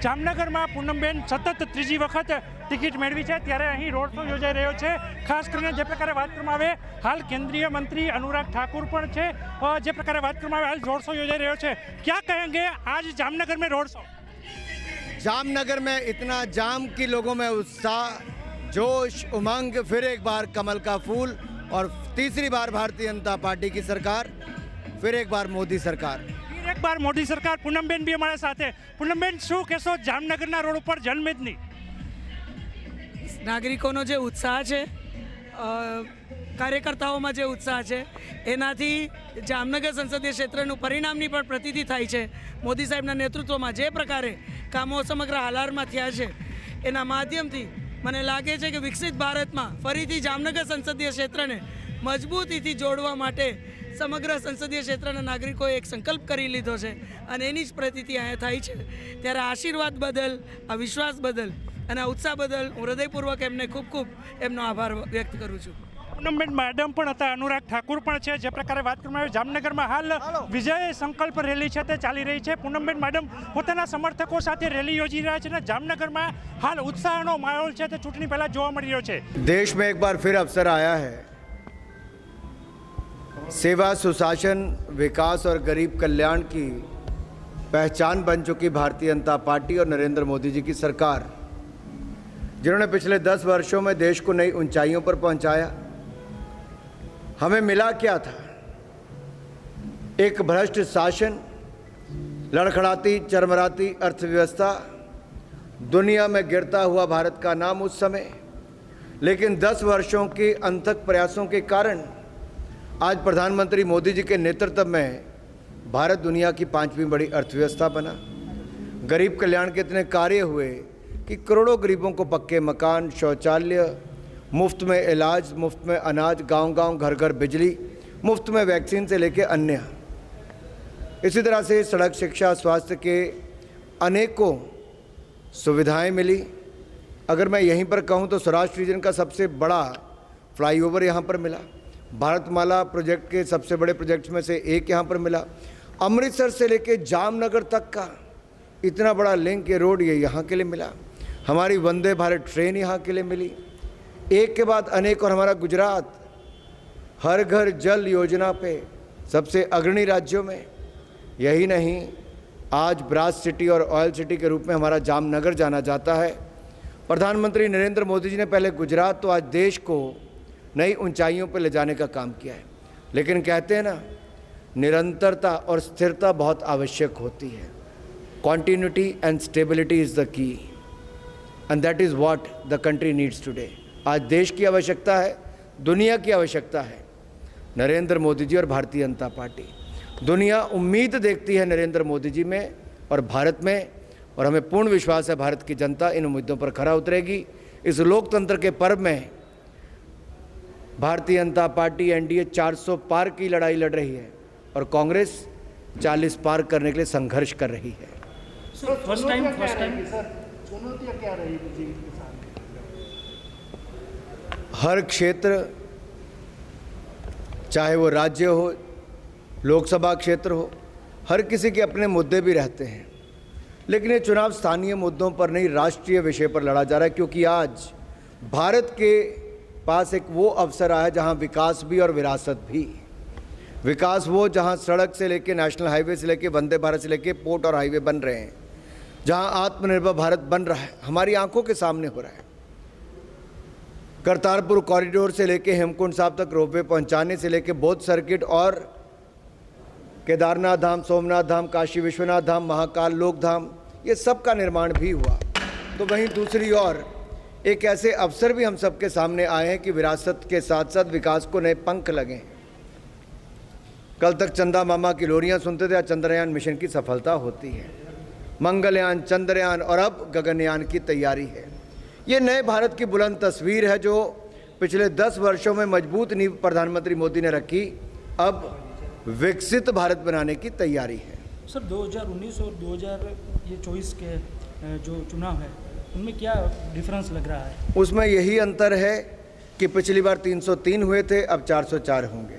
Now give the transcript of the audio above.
જામનગરમાં પૂનમબેન સતત ત્રીજી વખત ટિકિટ મેળવી છે ત્યારે અહીં રોડ શો યોજાઈ રહ્યો છે। ખાસ કરીને જે પ્રકારે વાત કરવામાં આવે હાલ કેન્દ્રીય મંત્રી अनुराग ठाकुर પણ છે। જે પ્રકારે વાત કરવામાં આવે હાલ રોડ શો યોજાઈ રહ્યો છે, क्या कहेंगे आज जामनगर में रोड शो? जामनगर में इतना जाम कि लोगों में उत्साह, जोश, उमंग, फिर एक बार कमल का फूल और तीसरी बार भारतीय जनता पार्टी की सरकार, फिर एक बार मोदी सरकार। फिर एक बार मोदी सरकार। पूनमबेन भी हमारे साथ है। पूनमबेन શું કહેશો જામનગરના રોડ ઉપર જનમેદની? નાગરિકોનો જે ઉત્સાહ છે, કાર્યકર્તાઓમાં જે ઉત્સાહ છે એનાથી જામનગર સંસદીય ક્ષેત્રનું પરિણામની પણ પ્રતીતિ થાય છે। મોદી સાહેબના નેતૃત્વમાં જે પ્રકારે કામો સમગ્ર હાલારમાં થયા છે એના માધ્યમથી મને લાગે છે કે વિકસિત ભારતમાં ફરીથી જામનગર સંસદીય ક્ષેત્રને મજબૂતીથી જોડવા માટે સમગ્ર સંસદીય ક્ષેત્રના નાગરિકોએ એક સંકલ્પ કરી લીધો છે અને એની જ પ્રતીતિ અહીંયા થાય છે। ત્યારે આશીર્વાદ બદલ, આ વિશ્વાસ બદલ અને આ ઉત્સાહ બદલ હું હૃદયપૂર્વક એમને ખૂબ ખૂબ એમનો આભાર વ્યક્ત કરું છું। પૂનમબેન મેડમ પણ હતા, अनुराग ठाकुर પણ છે। જે પ્રકારે વાત કરવામાં આવે જામનગરમાં હાલ વિજય સંકલ્પ રેલી છે તે ચાલી રહી છે। પૂનમબેન મેડમ પોતાના સમર્થકો સાથે રેલી યોજી રહ્યા છે અને જામનગરમાં હાલ ઉત્સાહનો માહોલ છે તે ચૂંટણી પહેલા જોવા મળી રહ્યો છે। देश में एक बार फिर अवसर आया है। सेवा, सुशासन, विकास और गरीब कल्याण की पहचान बन चुकी भारतीय जनता पार्टी और नरेंद्र मोदी जी की सरकार, जिन्होंने पिछले 10 वर्षों में देश को नई ऊंचाइयों पर पहुंचाया। हमें मिला क्या था? एक भ्रष्ट शासन, लड़खड़ाती चरमराती अर्थव्यवस्था, दुनिया में गिरता हुआ भारत का नाम उस समय। लेकिन 10 वर्षों के अनथक प्रयासों के कारण आज प्रधानमंत्री मोदी जी के नेतृत्व में भारत दुनिया की 5वीं बड़ी अर्थव्यवस्था बना। गरीब कल्याण के इतने कार्य हुए कि करोड़ों गरीबों को पक्के मकान, शौचालय, मुफ्त में इलाज, मुफ्त में अनाज, गांव-गांव, घर-घर बिजली, मुफ्त में वैक्सीन से लेकर अन्य। इसी तरह से सड़क, शिक्षा, स्वास्थ्य के अनेकों सुविधाएं मिली। अगर मैं यहीं पर कहूं तो सौराष्ट्र रीजन का सबसे बड़ा फ्लाईओवर यहाँ पर मिला। भारतमाला प्रोजेक्ट के सबसे बड़े प्रोजेक्ट्स में से एक यहाँ पर मिला। अमृतसर से लेकर जामनगर तक का इतना बड़ा लिंक, ये रोड ये यहाँ के लिए मिला। हमारी वंदे भारत ट्रेन यहाँ के लिए मिली, एक के बाद अनेक। और हमारा गुजरात हर घर जल योजना पे सबसे अग्रणी राज्यों में। यही नहीं, आज ब्रास सिटी और ऑयल सिटी के रूप में हमारा जामनगर जाना जाता है। प्रधानमंत्री नरेंद्र मोदी जी ने पहले गुजरात तो आज देश को नई ऊंचाइयों पर ले जाने का काम किया है। लेकिन कहते हैं ना, निरंतरता और स्थिरता बहुत आवश्यक होती है। Continuity and stability is the key, and that is what the country needs today. आज देश की आवश्यकता है, दुनिया की आवश्यकता है नरेंद्र मोदी जी और भारतीय जनता पार्टी। दुनिया उम्मीद देखती है नरेंद्र मोदी जी में और भारत में, और हमें पूर्ण विश्वास है भारत की जनता इन उम्मीदों पर खरा उतरेगी। इस लोकतंत्र के पर्व में भारतीय जनता पार्टी एनडीए 400 पार की लड़ाई लड़ रही है और कांग्रेस 40 पार करने के लिए संघर्ष कर रही है। फर्स्ट टाइम चुनौतियां क्या रही जी? हर क्षेत्र, चाहे वो राज्य हो, लोकसभा क्षेत्र हो, हर किसी के अपने मुद्दे भी रहते हैं। लेकिन ये चुनाव स्थानीय मुद्दों पर नहीं, राष्ट्रीय विषय पर लड़ा जा रहा है। क्योंकि आज भारत के पास एक वो अवसर आया जहां विकास भी और विरासत भी। विकास वो जहां सड़क से लेके नेशनल हाईवे से लेके वंदे भारत से लेके पोर्ट और हाईवे बन रहे हैं, जहां आत्मनिर्भर भारत बन रहा है, हमारी आंखों के सामने हो रहा है। करतारपुर कॉरिडोर से लेके हेमकुंड साहब तक रोपवे पहुंचाने से लेके बौद्ध सर्किट और केदारनाथ धाम, सोमनाथ धाम, काशी विश्वनाथ धाम, महाकाल लोक धाम, ये सब का निर्माण भी हुआ। तो वहीं दूसरी ओर एक ऐसे अवसर भी हम सबके सामने आए हैं कि विरासत के साथ साथ विकास को नए पंख लगे। कल तक चंदा मामा की लोरियां सुनते थे, आज चंद्रयान मिशन की सफलता होती है। मंगलयान, चंद्रयान और अब गगनयान की तैयारी है। ये नए भारत की बुलंद तस्वीर है जो पिछले 10 वर्षों में मजबूत नींव प्रधानमंत्री मोदी ने रखी। अब विकसित भारत बनाने की तैयारी है। सर 2019 और 2024 के जो चुनाव है उनमें क्या डिफरेंस लग रहा है? उसमें यही अंतर है कि पिछली बार 303 हुए थे, अब 404 होंगे।